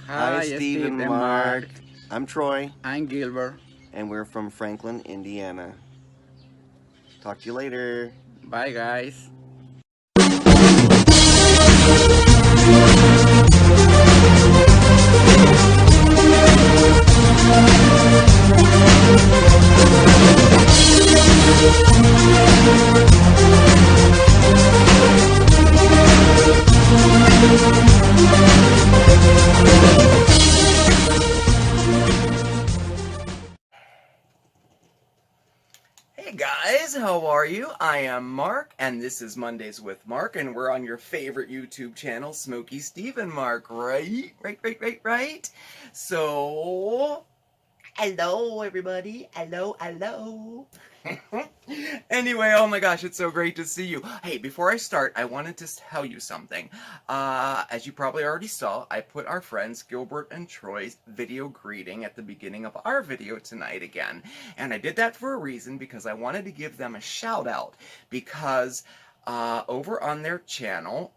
Hi, Steve and Steve and Mark. Marc. I'm Troy, I'm Gilbert. and we're from Franklin, Indiana. Talk to you later. Bye, guys. Hey guys, how are you? I am Mark, and this is Mondays with Mark, and we're on your favorite YouTube channel, SmokeySteveAndMarc, right? So, hello everybody, hello. Anyway, oh my gosh, it's so great to see you. Hey, before I start, I wanted to tell you something. As you probably already saw, I put our friends Gilbert and Troy's video greeting at the beginning of our video tonight again. And I did that for a reason, because I wanted to give them a shout out, because over on their channel,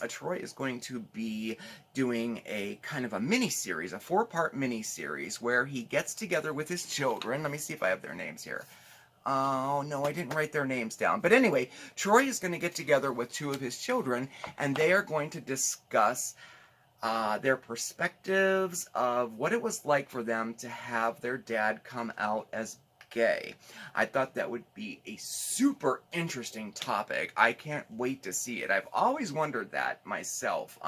Troy is going to be doing a kind of a mini-series, a 4-part mini-series, where he gets together with his children. Let me see if I have their names here. Oh, no, I didn't write their names down. But anyway, Troy is going to get together with 2 of his children, and they are going to discuss their perspectives of what it was like for them to have their dad come out as gay. I thought that would be a super interesting topic. I can't wait to see it. I've always wondered that myself.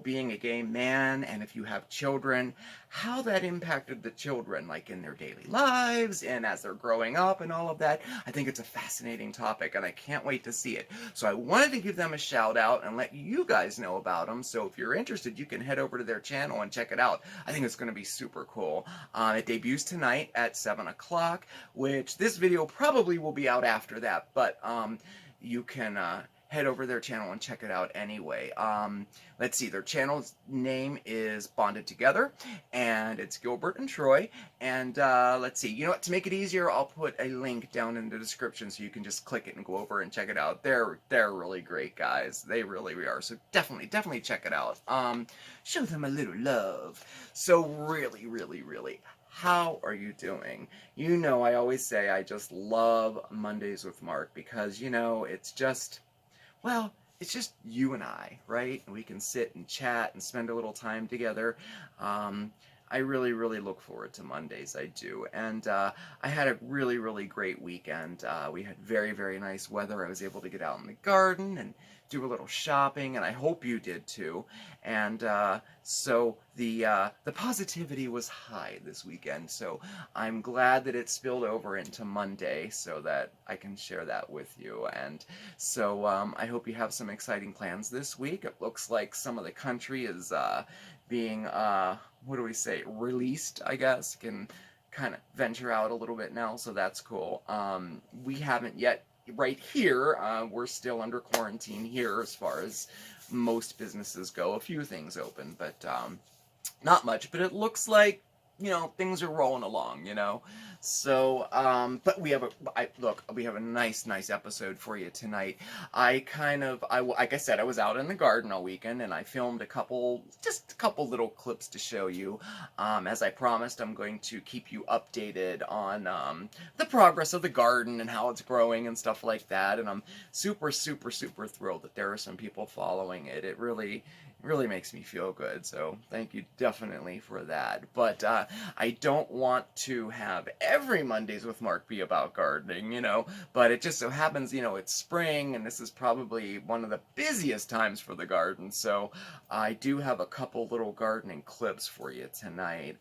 Being a gay man, and if you have children, how that impacted the children, like in their daily lives and as they're growing up and all of that. I think it's a fascinating topic, and I can't wait to see it. So I wanted to give them a shout out and let you guys know about them. So if you're interested, you can head over to their channel and check it out. I think it's going to be super cool. It debuts tonight at 7 o'clock, which this video probably will be out after that, but you can head over to their channel and check it out anyway. Let's see, their channel's name is Bonded Together, and it's Gilbert and Troy. And let's see, you know what, to make it easier, I'll put a link down in the description so you can just click it and go over and check it out. They're really great guys. They really are. So definitely check it out. Show them a little love. So really, how are you doing? You know, I always say I just love Mondays with Mark, because, it's just, well, it's just you and I, right? And we can sit and chat and spend a little time together. I really look forward to Mondays. I do. And I had a really great weekend. We had very nice weather. I was able to get out in the garden and do a little shopping, and I hope you did too. And so the positivity was high this weekend. So I'm glad that it spilled over into Monday, so that I can share that with you. And so I hope you have some exciting plans this week. It looks like some of the country is being, what do we say, released, I guess. Can kind of venture out a little bit now, so that's cool. We haven't yet. Right here, we're still under quarantine here as far as most businesses go. A few things open, but not much. But it looks like, things are rolling along, So, but we have we have a nice episode for you tonight. Like I said, I was out in the garden all weekend, and I filmed just a couple little clips to show you. As I promised, I'm going to keep you updated on the progress of the garden and how it's growing and stuff like that. And I'm super thrilled that there are some people following it. It really makes me feel good, so thank you definitely for that. But I don't want to have every Mondays with Mark be about gardening, but it just so happens, it's spring, and this is probably one of the busiest times for the garden, so I do have a couple little gardening clips for you tonight.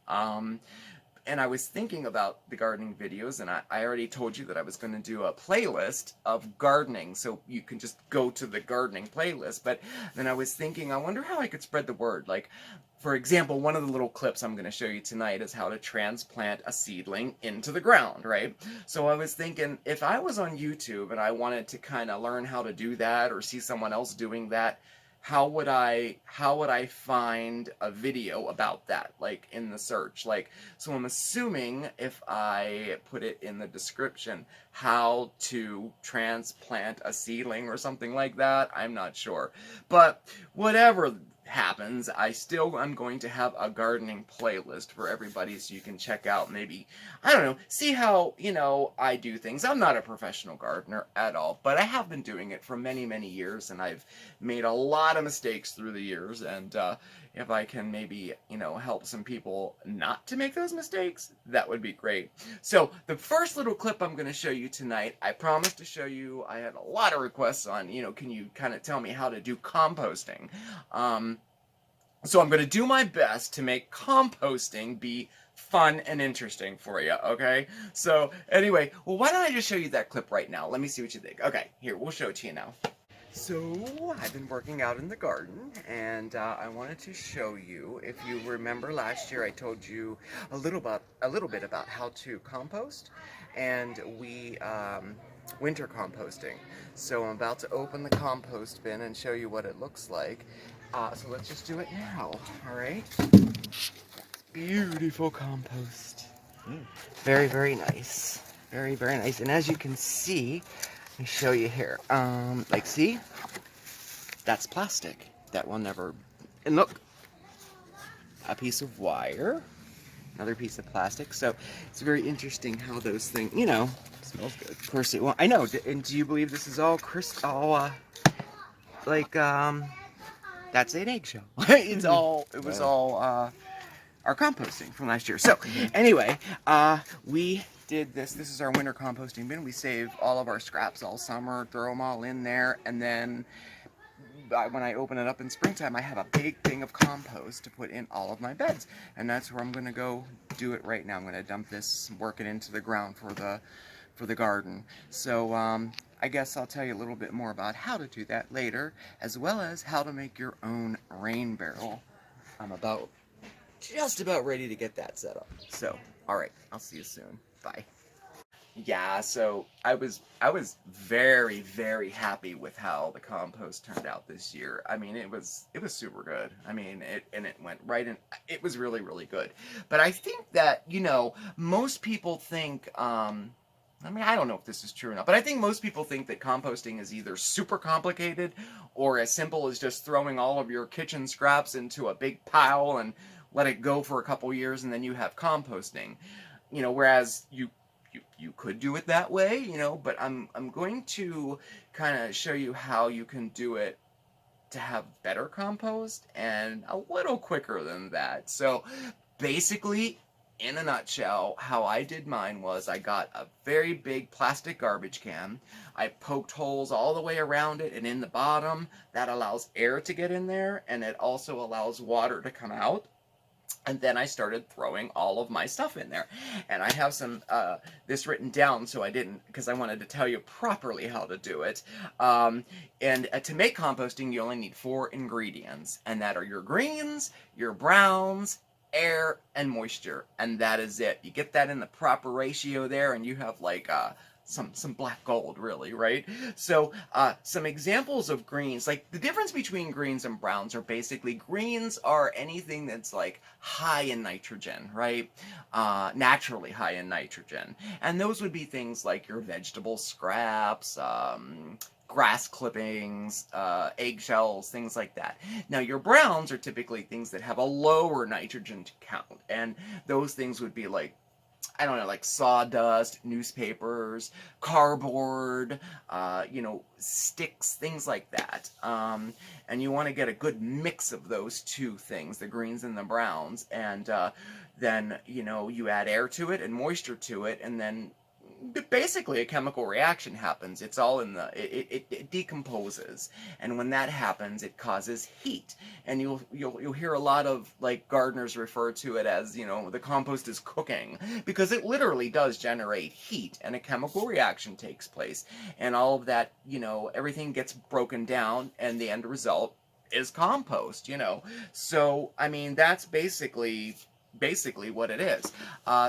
And I was thinking about the gardening videos, and I already told you that I was going to do a playlist of gardening, so you can just go to the gardening playlist. But then I was thinking, I wonder how I could spread the word. Like, for example, one of the little clips I'm going to show you tonight is how to transplant a seedling into the ground, right? So I was thinking, if I was on YouTube and I wanted to kind of learn how to do that, or see someone else doing that, how would I find a video about that, like in the search? Like, so I'm assuming if I put it in the description, how to transplant a seedling or something like that, I'm not sure. But whatever happens, I still am going to have a gardening playlist for everybody so you can check out, maybe, I don't know, see how, I do things. I'm not a professional gardener at all, but I have been doing it for many, many years, and I've made a lot of mistakes through the years, and if I can maybe, help some people not to make those mistakes, that would be great. So, the first little clip I'm going to show you tonight, I promised to show you, I had a lot of requests on, can you kind of tell me how to do composting? So I'm going to do my best to make composting be fun and interesting for you, okay? So, anyway, well, why don't I just show you that clip right now? Let me see what you think. Okay, here, we'll show it to you now. So, I've been working out in the garden, and I wanted to show you, if you remember last year I told you a little bit about how to compost, and we winter composting. So I'm about to open the compost bin and show you what it looks like. So let's just do it now, alright? Beautiful compost. Very, very nice. Very, very nice. And as you can see, let me show you here. See? That's plastic. That will never... And look! A piece of wire. Another piece of plastic. So, it's very interesting how those things, Smells good. Of course it will. I know. And do you believe this is all that's an eggshell. It was all our composting from last year. So, anyway, we did this. This is our winter composting bin. We save all of our scraps all summer, throw them all in there, and then when I open it up in springtime, I have a big thing of compost to put in all of my beds, and that's where I'm going to go do it right now. I'm going to dump this, work it into the ground for the garden. So, I guess I'll tell you a little bit more about how to do that later, as well as how to make your own rain barrel. I'm just about ready to get that set up. So, alright, I'll see you soon. Bye. Yeah, so I was very, very happy with how the compost turned out this year. I mean, it was super good. I mean, it went right in. It was really, really good. But I think that, most people think, I don't know if this is true or not, but I think most people think that composting is either super complicated or as simple as just throwing all of your kitchen scraps into a big pile and let it go for a couple years and then you have composting. Whereas you could do it that way, but I'm going to kind of show you how you can do it to have better compost and a little quicker than that. So basically, in a nutshell, how I did mine was I got a very big plastic garbage can. I poked holes all the way around it and in the bottom. That allows air to get in there, and it also allows water to come out. And then I started throwing all of my stuff in there. And I have this written down so I didn't, because I wanted to tell you properly how to do it. And to make composting, you only need 4 ingredients. And that are your greens, your browns, air, and moisture, and that is it. You get that in the proper ratio there, and you have like some black gold, really, right? So some examples of greens, like the difference between greens and browns are basically, greens are anything that's like high in nitrogen, right? Naturally high in nitrogen, and those would be things like your vegetable scraps, grass clippings, eggshells, things like that. Now, your browns are typically things that have a lower nitrogen count, and those things would be like, I don't know, like sawdust, newspapers, cardboard, sticks, things like that. And you want to get a good mix of those two things, the greens and the browns, and then, you add air to it and moisture to it, and then basically a chemical reaction happens. It's all in it decomposes, and when that happens, it causes heat. And you'll hear a lot of like gardeners refer to it as, the compost is cooking, because it literally does generate heat, and a chemical reaction takes place, and all of that, everything gets broken down, and the end result is compost. So I mean, that's basically basically what it is.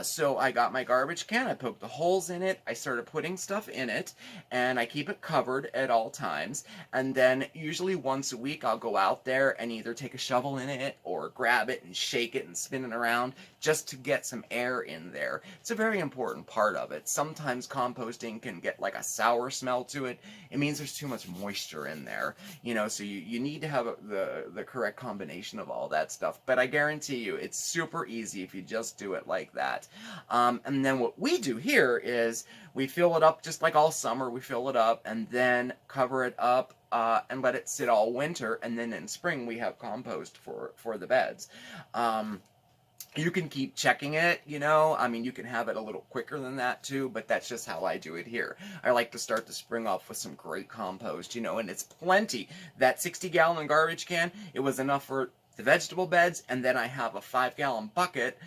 So I got my garbage can, I poked the holes in it, I started putting stuff in it, and I keep it covered at all times. And then usually once a week I'll go out there and either take a shovel in it or grab it and shake it and spin it around just to get some air in there. It's a very important part of it. Sometimes composting can get like a sour smell to it. It means there's too much moisture in there, you know, so you need to have the correct combination of all that stuff. But I guarantee you it's super easy if you just do it like that. And then what we do here is we fill it up just like all summer. We fill it up and then cover it up and let it sit all winter. And then in spring we have compost for the beds. You can keep checking it, you know, I mean, you can have it a little quicker than that too, but that's just how I do it here. I like to start the spring off with some great compost, you know, and it's plenty. That 60-gallon garbage can, it was enough for the vegetable beds, and then I have a 5-gallon bucket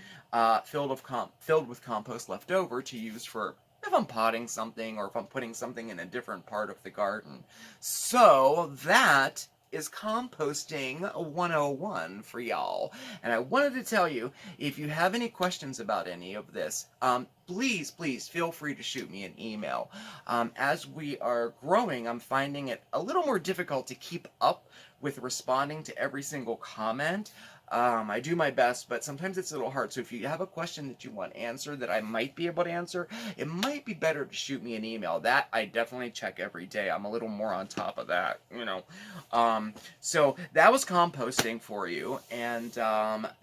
filled with compost left over to use for if I'm potting something or if I'm putting something in a different part of the garden. So that is composting 101 for y'all. And I wanted to tell you, if you have any questions about any of this, please feel free to shoot me an email. As we are growing, I'm finding it a little more difficult to keep up with responding to every single comment. I do my best, but sometimes it's a little hard. So if you have a question that you want answered that I might be able to answer, it might be better to shoot me an email. That I definitely check every day. I'm a little more on top of that, you know. So that was composting for you. And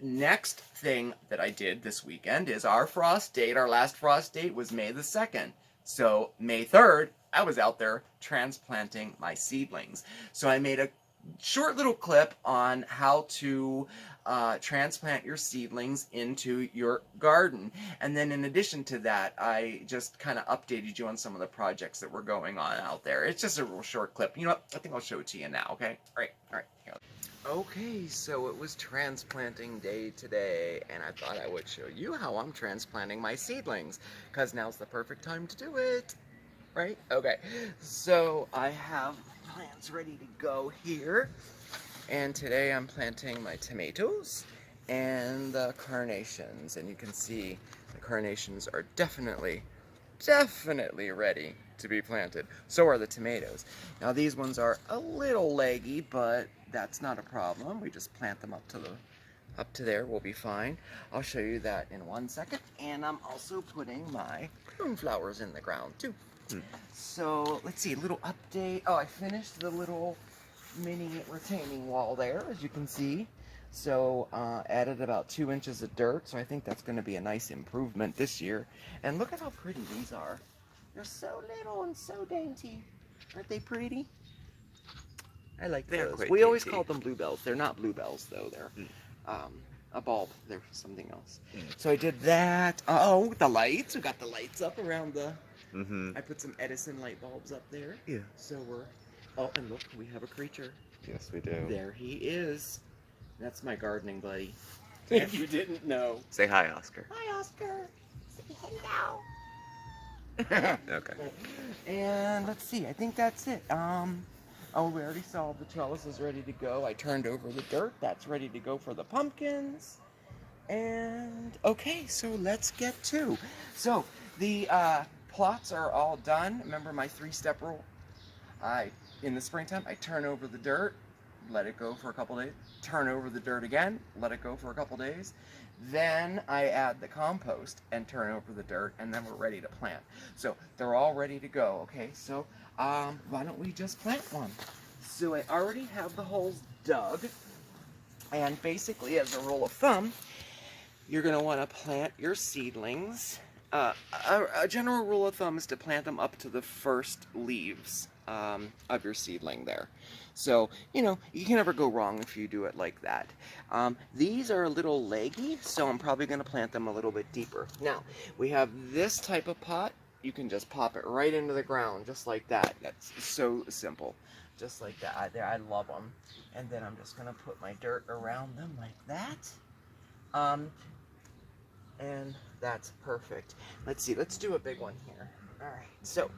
next thing that I did this weekend is our frost date. Our last frost date was May the 2nd. So May 3rd, I was out there transplanting my seedlings. So I made a short little clip on how to transplant your seedlings into your garden. And then in addition to that, I just kind of updated you on some of the projects that were going on out there. It's just a real short clip. You know what? I think I'll show it to you now, okay? All right. Here. Okay, so it was transplanting day today, and I thought I would show you how I'm transplanting my seedlings, because now's the perfect time to do it. Right? Okay, so I have plants ready to go here, and today I'm planting my tomatoes and the carnations, and you can see the carnations are definitely ready to be planted. So are the tomatoes. Now these ones are a little leggy, but that's not a problem. We just plant them up to there, we'll be fine. I'll show you that in 1 second, and I'm also putting my cornflowers in the ground too. So let's see, a little update. Oh, I finished the little mini retaining wall there, as you can see. So added about 2 inches of dirt, so I think that's going to be a nice improvement this year. And look at how pretty these are. They're so little and so dainty. Aren't they pretty? I like those. We always call them bluebells. They're not bluebells though. They're a bulb. They're something else. So I did that. Oh, the lights. We got the lights up around the... I put some Edison light bulbs up there. Yeah. So we're... Oh, and look, we have a creature. Yes, we do. There he is. That's my gardening buddy. If you didn't know. Say hi, Oscar. Hi, Oscar. Say hello. Okay. And let's see. I think that's it. Oh, we already saw the trellises ready to go. I turned over the dirt. That's ready to go for the pumpkins. And okay, so let's get to. So the plots are all done. Remember my 3-step rule? In the springtime, I turn over the dirt, let it go for a couple days, turn over the dirt again, let it go for a couple days. Then I add the compost and turn over the dirt, and then we're ready to plant. So they're all ready to go, okay? So why don't we just plant one? So I already have the holes dug, and basically as a rule of thumb, you're going to want to plant your seedlings. A general rule of thumb is to plant them up to the first leaves of your seedling there. So, you know, you can never go wrong if you do it like that. These are a little leggy, so I'm probably going to plant them a little bit deeper. Now, we have this type of pot. You can just pop it right into the ground, just like that. That's so simple. Just like that. I love them. And then I'm just going to put my dirt around them like that. And that's perfect. Let's see, let's do a big one here. All right, so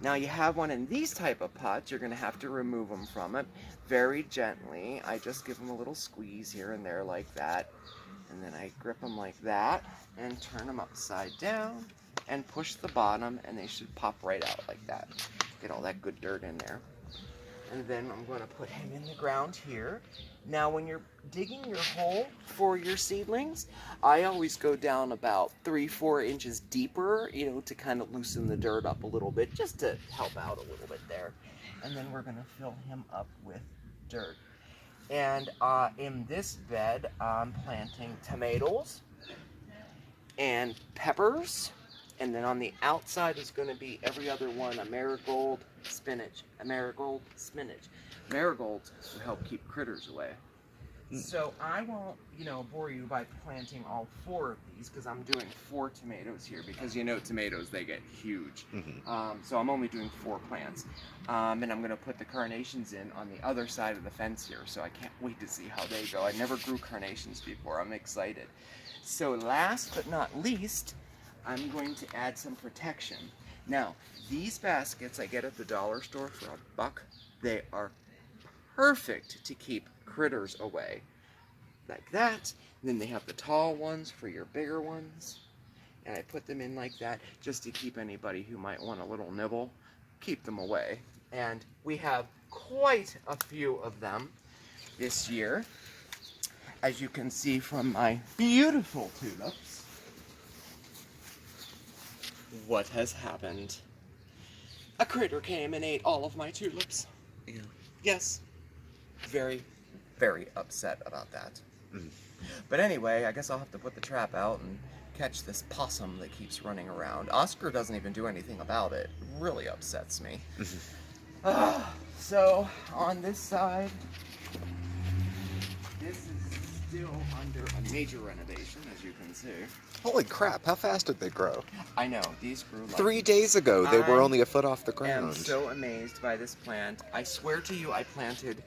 now you have one in these type of pots. You're going to have to remove them from it very gently. I just give them a little squeeze here and there like that. And then I grip them like that and turn them upside down and push the bottom, and they should pop right out like that. Get all that good dirt in there. And then I'm going to put him in the ground here. Now when you're digging your hole for your seedlings, I always go down about 3-4 inches deeper, you know, to kind of loosen the dirt up a little bit, just to help out a little bit there. And then we're going to fill him up with dirt. And in this bed, I'm planting tomatoes and peppers. And then on the outside is going to be every other one, a marigold, spinach, a marigold, spinach. Marigolds will help keep critters away. So I won't, bore you by planting all 4 of these, because I'm doing 4 tomatoes here, because tomatoes, they get huge. So I'm only doing 4 plants. And I'm going to put the carnations in on the other side of the fence here, so I can't wait to see how they go. I never grew carnations before. I'm excited. So last but not least, I'm going to add some protection. Now, these baskets I get at the dollar store for $1. They are perfect to keep critters away. Like that. And then they have the tall ones for your bigger ones. And I put them in like that just to keep anybody who might want a little nibble, keep them away. And we have quite a few of them this year, as you can see from my beautiful tulips. What has happened? A critter came and ate all of my tulips. Yeah. Yes. Very, very upset about that. But anyway, I guess I'll have to put the trap out and catch this possum that keeps running around. Oscar doesn't even do anything about it. It really upsets me. So, on this side, this is still under a major renovation, as you can see. Holy crap, how fast did they grow? I know, these grew like... 3 days ago, they were only a foot off the ground. I'm so amazed by this plant. I swear to you, I planted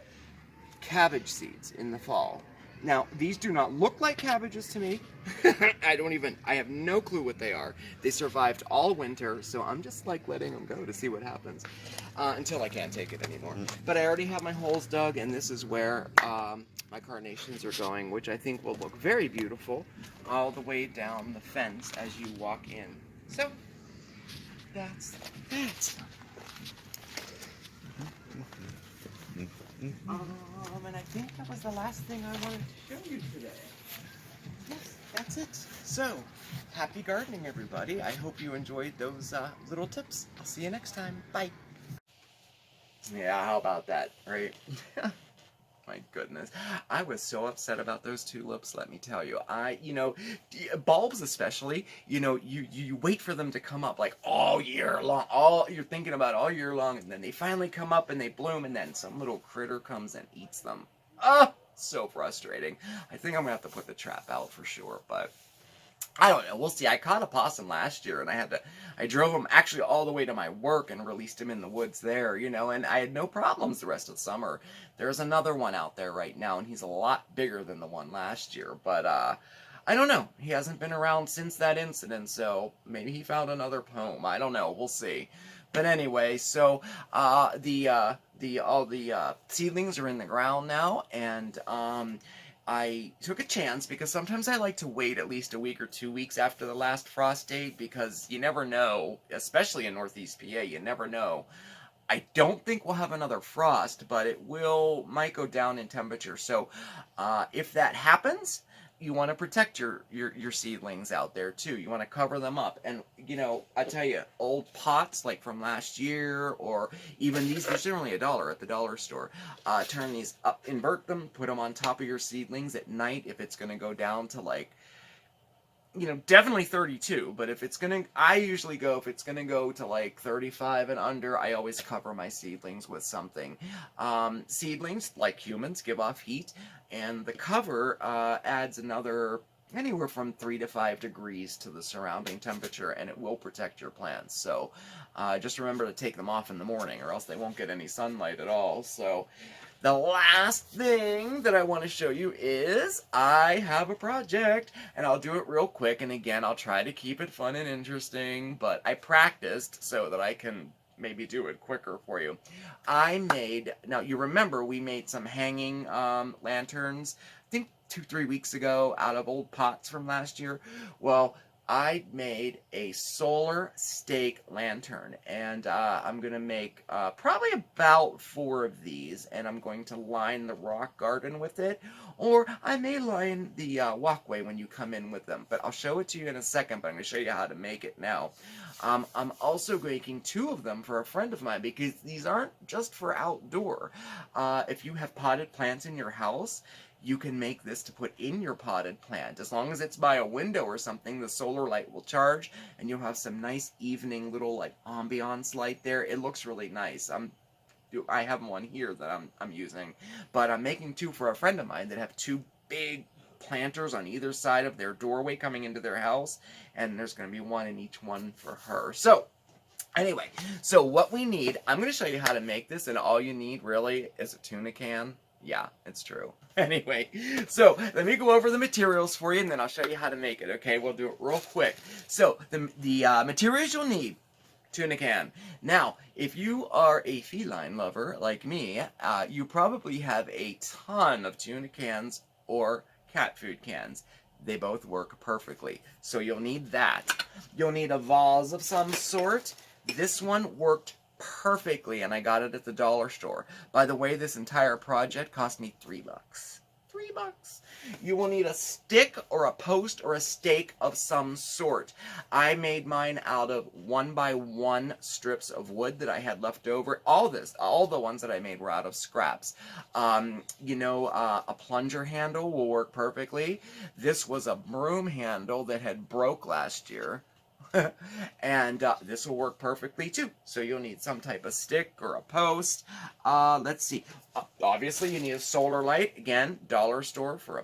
cabbage seeds in the fall. Now, these do not look like cabbages to me. I have no clue what they are. They survived all winter, so I'm just like letting them go to see what happens until I can't take it anymore. But I already have my holes dug, and this is where my carnations are going, which I think will look very beautiful all the way down the fence as you walk in. So, that's that. And I think that was the last thing I wanted to show you today. Yes, that's it. So, happy gardening, everybody. I hope you enjoyed those little tips. I'll see you next time. Bye. Yeah, how about that, right? My goodness. I was so upset about those tulips, let me tell you. Bulbs especially, you wait for them to come up like all year long. You're thinking about all year long, and then they finally come up and they bloom, and then some little critter comes and eats them. Oh, so frustrating. I think I'm gonna have to put the trap out for sure, but I don't know. We'll see. I caught a possum last year, and I drove him actually all the way to my work and released him in the woods there, and I had no problems the rest of the summer. There's another one out there right now, and he's a lot bigger than the one last year, but I don't know. He hasn't been around since that incident, so maybe he found another home. I don't know. We'll see. But anyway, so all the seedlings are in the ground now, and I took a chance because sometimes I like to wait at least a week or 2 weeks after the last frost date, because you never know, especially in Northeast PA, you never know. I don't think we'll have another frost, but it might go down in temperature. So if that happens, you want to protect your seedlings out there too. You want to cover them up. And I tell you, old pots like from last year, or even these, they're generally $1 at the dollar store. Turn these up, invert them, put them on top of your seedlings at night if it's going to go down to like, definitely 32, but if it's going to, I usually go, if it's going to go to like 35 and under, I always cover my seedlings with something. Seedlings, like humans, give off heat, and the cover adds another anywhere from 3 to 5 degrees to the surrounding temperature, and it will protect your plants. So just remember to take them off in the morning, or else they won't get any sunlight at all. So the last thing that I want to show you is I have a project, and I'll do it real quick, and again, I'll try to keep it fun and interesting, but I practiced so that I can maybe do it quicker for you. Now you remember we made some hanging lanterns. I think 2-3 weeks ago out of old pots from last year. Well, I made a solar stake lantern, and I'm going to make probably about 4 of these, and I'm going to line the rock garden with it, or I may line the walkway when you come in with them, but I'll show it to you in a second, but I'm going to show you how to make it now. I'm also making 2 of them for a friend of mine, because these aren't just for outdoor. If you have potted plants in your house, you can make this to put in your potted plant. As long as it's by a window or something, the solar light will charge, and you'll have some nice evening little like ambiance light there. It looks really nice. I have one here that I'm using, but I'm making 2 for a friend of mine that have 2 big planters on either side of their doorway coming into their house, and there's going to be 1 in each one for her. So anyway, so what we need, I'm going to show you how to make this, and all you need really is a tuna can. Yeah, it's true. Anyway, so let me go over the materials for you, and then I'll show you how to make it, okay? We'll do it real quick. So, the materials you'll need: tuna can. Now, if you are a feline lover like me, you probably have a ton of tuna cans or cat food cans. They both work perfectly. So you'll need that. You'll need a vase of some sort. This one worked perfectly, and I got it at the dollar store. By the way, this entire project cost me $3. $3. You will need a stick or a post or a stake of some sort. I made mine out of 1x1 strips of wood that I had left over. All the ones that I made were out of scraps. A plunger handle will work perfectly. This was a broom handle that had broke last year. And this will work perfectly too. So you'll need some type of stick or a post. Let's see. Obviously, you need a solar light. Again, dollar store for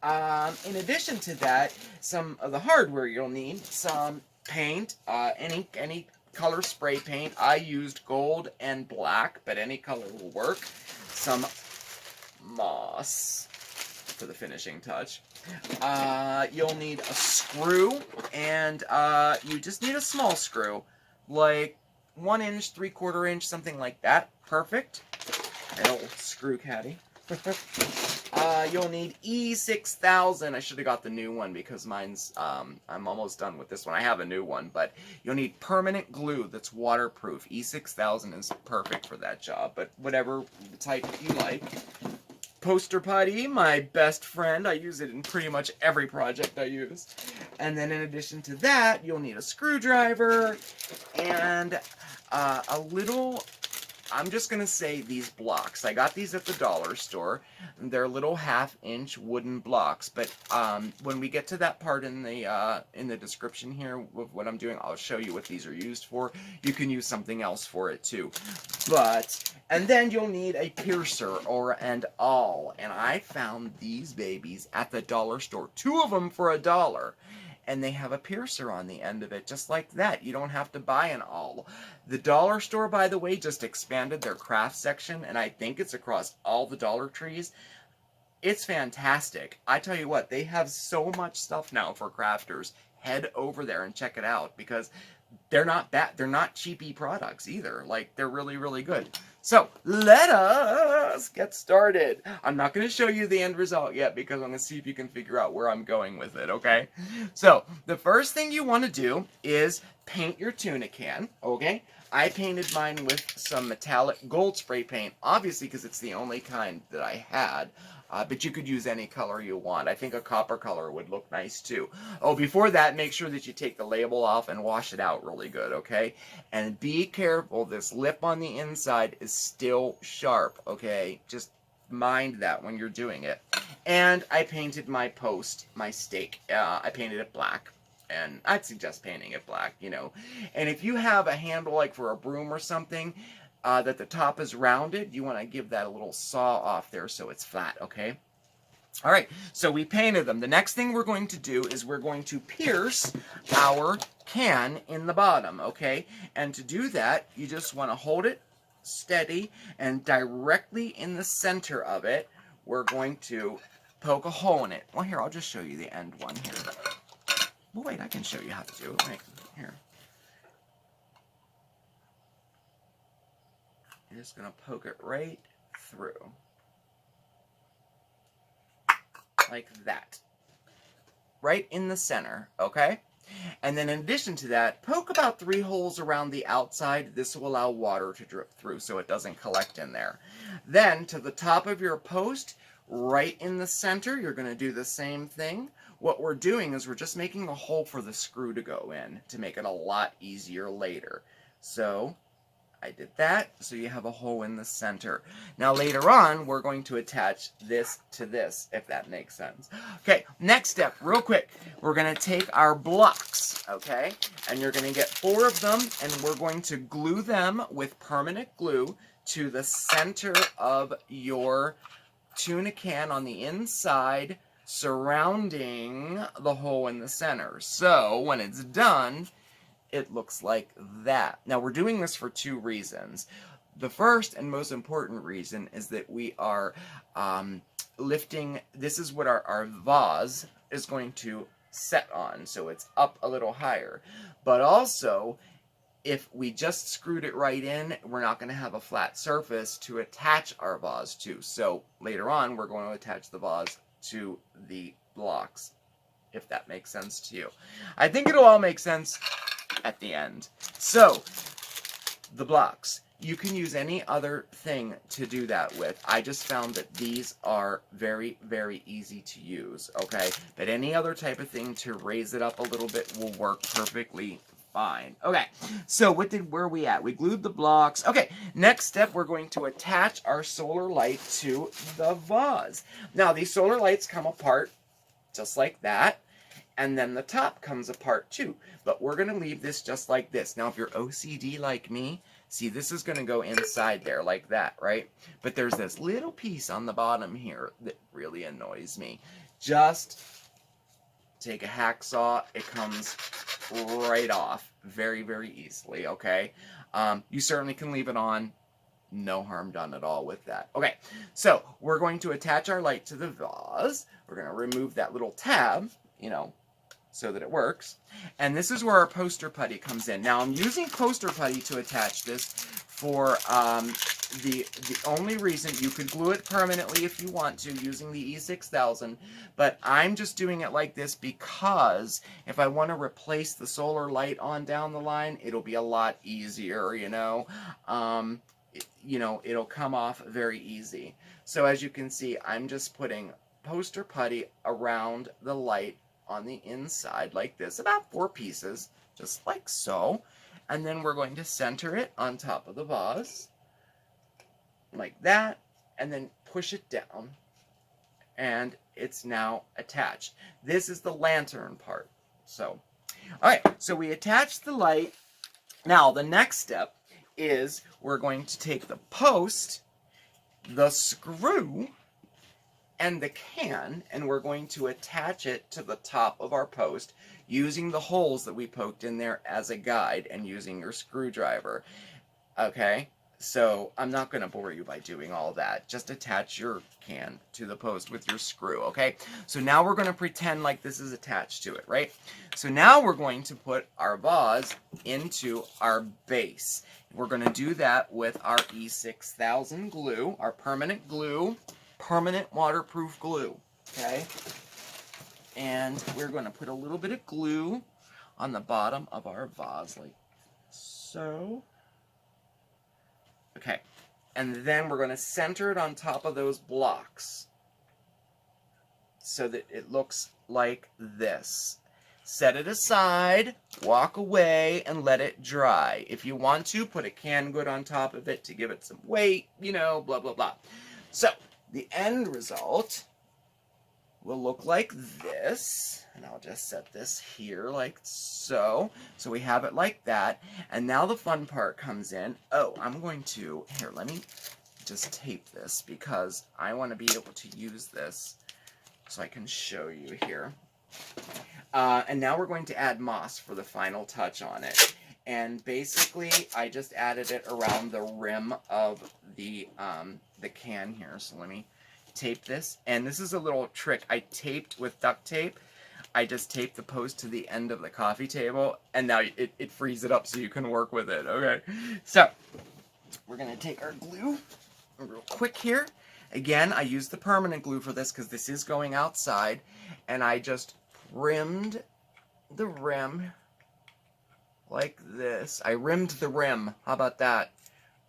$1. In addition to that, some of the hardware you'll need: some paint, any color spray paint. I used gold and black, but any color will work. Some moss for the finishing touch. You'll need a screw, and you just need a small screw, like 1 inch, 3/4 inch, something like that. Perfect. An old screw caddy. You'll need E6000. I should have got the new one because mine's, I'm almost done with this one. I have a new one, but you'll need permanent glue that's waterproof. E6000 is perfect for that job, but whatever type you like. Poster putty, my best friend. I use it in pretty much every project I use. And then in addition to that, you'll need a screwdriver and a little, I'm just going to say, these blocks. I got these at the dollar store. They're little 1/2-inch wooden blocks, but when we get to that part in the description here of what I'm doing, I'll show you what these are used for. You can use something else for it too. And then you'll need a piercer or an awl, and I found these babies at the dollar store. 2 of them for $1. And they have a piercer on the end of it, just like that. You don't have to buy an awl. The dollar store, by the way, just expanded their craft section, and I think it's across all the Dollar Trees. It's fantastic. I tell you what, they have so much stuff now for crafters. Head over there and check it out, because they're not bad. They're not cheapy products either. Like, they're really, really good. So, let us get started. I'm not going to show you the end result yet, because I'm going to see if you can figure out where I'm going with it, okay? So, the first thing you want to do is paint your tuna can, okay? I painted mine with some metallic gold spray paint, obviously because it's the only kind that I had. But you could use any color you want. I think a copper color would look nice too. Oh, before that, make sure that you take the label off and wash it out really good, okay? And be careful, this lip on the inside is still sharp, okay? Just mind that when you're doing it. And I painted my post, my stake. I painted it black. And I'd suggest painting it black, you know. And if you have a handle like for a broom or something, that the top is rounded, you want to give that a little saw off there so it's flat, okay? All right, so we painted them. The next thing we're going to do is we're going to pierce our can in the bottom, okay? And to do that, you just want to hold it steady, and directly in the center of it, we're going to poke a hole in it. Well, here, I'll just show you the end one here. Well, wait, I can show you how to do it. Right here. You're just going to poke it right through. like that. Right in the center, okay? And then in addition to that, poke about 3 holes around the outside. This will allow water to drip through so it doesn't collect in there. Then to the top of your post, right in the center, you're going to do the same thing. What we're doing is we're just making a hole for the screw to go in to make it a lot easier later. So I did that, so you have a hole in the center. Now later on, we're going to attach this to this, if that makes sense. Okay, next step, real quick. We're going to take our blocks, okay? And you're going to get 4 of them, and we're going to glue them with permanent glue to the center of your tuna can on the inside, surrounding the hole in the center. So when it's done, it looks like that. Now we're doing this for 2 reasons. The first and most important reason is that we are lifting, this is what our vase is going to set on, so it's up a little higher. But also, if we just screwed it right in, we're not going to have a flat surface to attach our vase to. So later on, we're going to attach the vase to the blocks, if that makes sense to you. I think it'll all make sense at the end. So, the blocks. You can use any other thing to do that with. I just found that these are very, very easy to use, okay? But any other type of thing to raise it up a little bit will work perfectly fine. Okay, so where are we at? We glued the blocks. Okay, next step, we're going to attach our solar light to the vase. Now, these solar lights come apart just like that. And then the top comes apart too. But we're going to leave this just like this. Now, if you're OCD like me, see, this is going to go inside there like that, right? But there's this little piece on the bottom here that really annoys me. Just take a hacksaw. It comes right off very, very easily, okay? You certainly can leave it on. No harm done at all with that. Okay, so we're going to attach our light to the vase. We're going to remove that little tab, you know, so that it works. And this is where our poster putty comes in. Now I'm using poster putty to attach this for the only reason. You could glue it permanently if you want to using the E6000, but I'm just doing it like this because if I want to replace the solar light on down the line, it'll be a lot easier, you know. It'll come off very easy. So as you can see, I'm just putting poster putty around the light on the inside like this, about 4 pieces, just like so. And then we're going to center it on top of the vase, like that, and then push it down, and it's now attached. This is the lantern part. So, alright, so we attach the light. Now, the next step is we're going to take the post, the screw, and the can, and we're going to attach it to the top of our post using the holes that we poked in there as a guide and using your screwdriver. Okay, so I'm not going to bore you by doing all that. Just attach your can to the post with your screw, okay? So now we're going to pretend like this is attached to it, right? So now we're going to put our vase into our base. We're going to do that with our E6000 glue, our permanent glue, permanent waterproof glue, okay? And we're going to put a little bit of glue on the bottom of our vase like so. Okay, and then we're going to center it on top of those blocks so that it looks like this. Set it aside, walk away, and let it dry. If you want to, put a canned good on top of it to give it some weight, you know, blah, blah, blah. So, the end result will look like this, and I'll just set this here like so. So we have it like that, and now the fun part comes in. Oh, I'm going to, here, let me just tape this because I want to be able to use this so I can show you here. And now we're going to add moss for the final touch on it. And basically, I just added it around the rim of the can here. So let me tape this. And this is a little trick. I taped with duct tape. I just taped the post to the end of the coffee table. And now it frees it up so you can work with it. Okay. So, we're going to take our glue real quick here. Again, I used the permanent glue for this because this is going outside, and I just rimmed the rim like this. I rimmed the rim, how about that,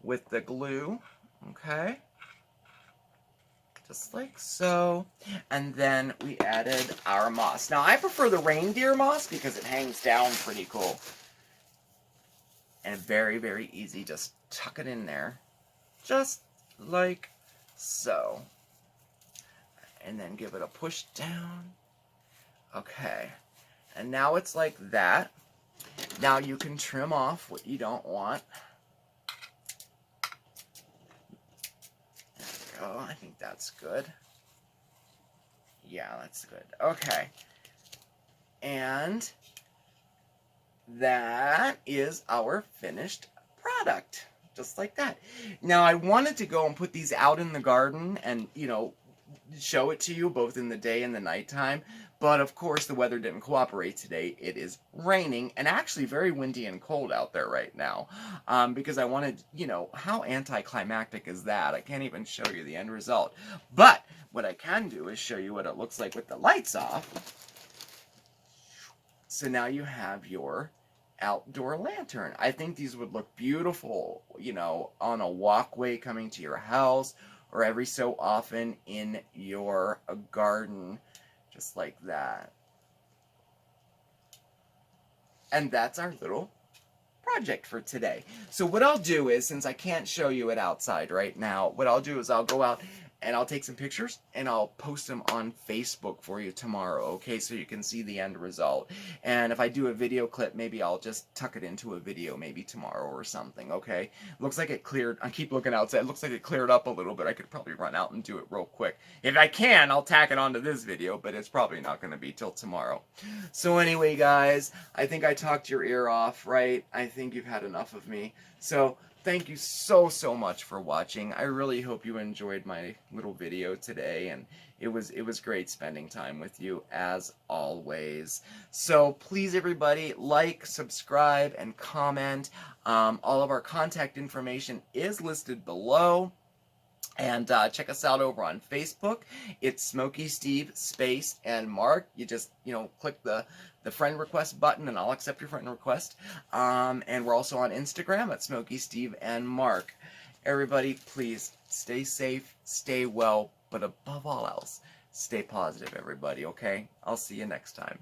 with the glue, okay? Just like so. And then we added our moss. Now, I prefer the reindeer moss because it hangs down pretty cool. And very, very easy. Just tuck it in there. Just like so. And then give it a push down. Okay. And now it's like that. Now you can trim off what you don't want. There we go. I think that's good. Yeah, that's good. Okay. And that is our finished product. Just like that. Now, I wanted to go and put these out in the garden and, you know, show it to you both in the day and the nighttime. But, of course, the weather didn't cooperate today. It is raining and actually very windy and cold out there right now. Because I wanted, you know, how anticlimactic is that? I can't even show you the end result. But what I can do is show you what it looks like with the lights off. So now you have your outdoor lantern. I think these would look beautiful, you know, on a walkway coming to your house or every so often in your garden. Just like that. And that's our little project for today. So what I'll do is, since I can't show you it outside right now, what I'll do is I'll go out and I'll take some pictures and I'll post them on Facebook for you tomorrow, okay, so you can see the end result. And if I do a video clip, maybe I'll just tuck it into a video maybe tomorrow or something, okay? Looks like it cleared. I keep looking outside. It looks like it cleared up a little bit. I could probably run out and do it real quick. If I can, I'll tack it onto this video, but it's probably not going to be till tomorrow. So anyway, guys, I think I talked your ear off, right? I think you've had enough of me. So thank you so much for watching. I really hope you enjoyed my little video today, and it was great spending time with you as always. So please, everybody, like, subscribe, and comment. All of our contact information is listed below. And check us out over on Facebook. It's Smokey Steve and Marc. You just, you know, click the friend request button and I'll accept your friend request. And we're also on Instagram at SmokeySteveAndMarc. Everybody, please stay safe, stay well, but above all else, stay positive, everybody, okay? I'll see you next time.